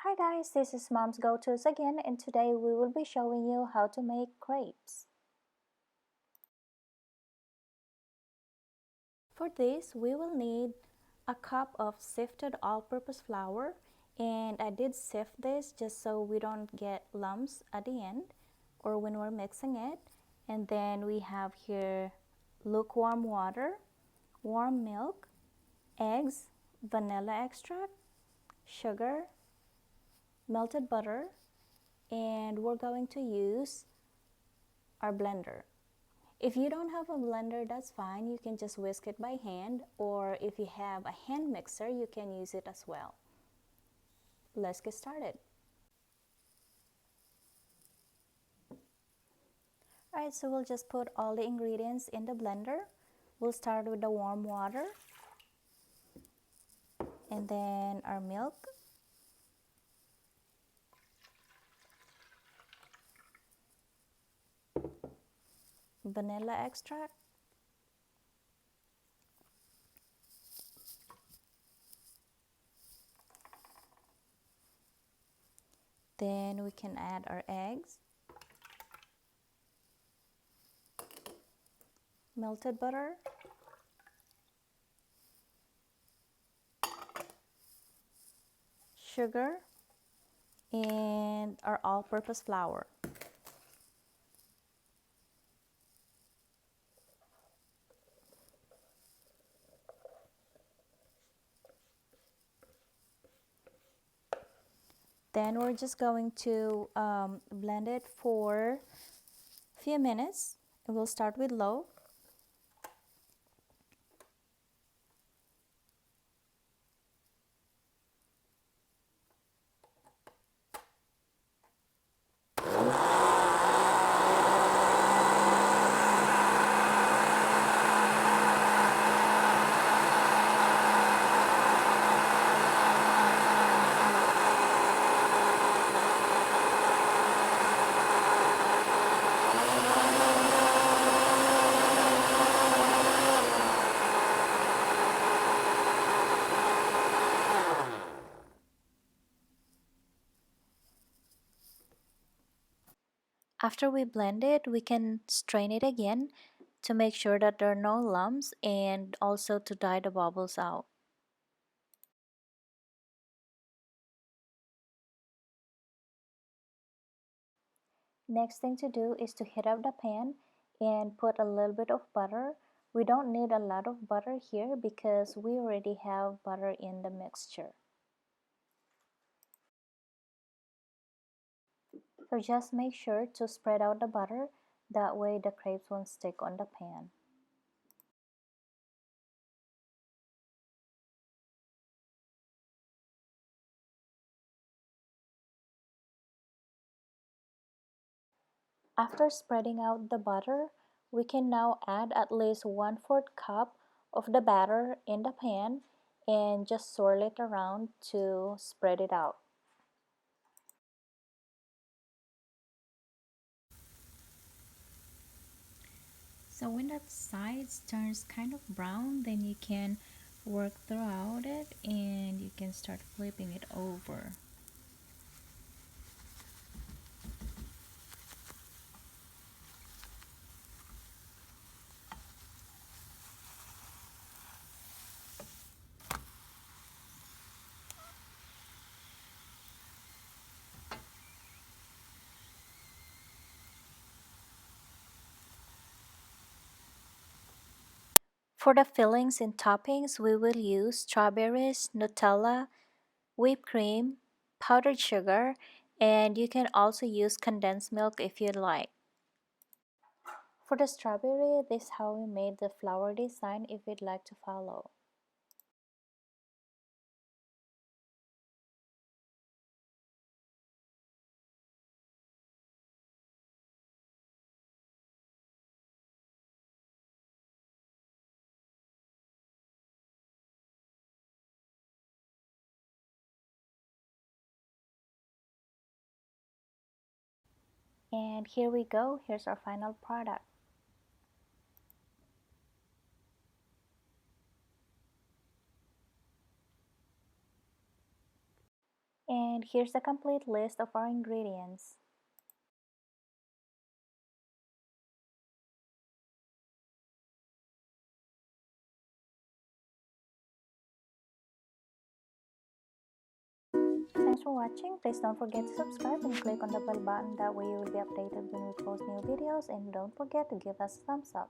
Hi guys, this is Mom's Go-Tos again, and today we will be showing you how to make crepes. For this, we will need a cup of sifted all-purpose flour, and I did sift this just so we don't get lumps at the end or when we're mixing it. And then we have here lukewarm water, warm milk, eggs, vanilla extract, sugar, melted butter, and we're going to use our blender. If you don't have a blender, that's fine. You can just whisk it by hand, or if you have a hand mixer, you can use it as well. Let's get started. Alright, so we'll just put all the ingredients in the blender. We'll start with the warm water, and then our milk, vanilla extract, then we can add our eggs, melted butter, sugar, and our all-purpose flour. Then we're just going to blend it for a few minutes. We'll start with low. After we blend it, we can strain it again to make sure that there are no lumps and also to dry the bubbles out. Next thing to do is to heat up the pan and put a little bit of butter. We don't need a lot of butter here because we already have butter in the mixture. So just make sure to spread out the butter, that way the crepes won't stick on the pan. After spreading out the butter, we can now add at least 1/4 cup of the batter in the pan and just swirl it around to spread it out. So when that sides turns kind of brown, then you can work throughout it and you can start flipping it over. For the fillings and toppings, we will use strawberries, Nutella, whipped cream, powdered sugar, and you can also use condensed milk if you'd like. For the strawberry, this is how we made the flower design if you'd like to follow. And here we go, here's our final product. And And here's the complete list of our ingredients. Thanks for watching. Please don't forget to subscribe and click on the bell button. That way you will be updated when we post new videos, and don't forget to give us a thumbs up.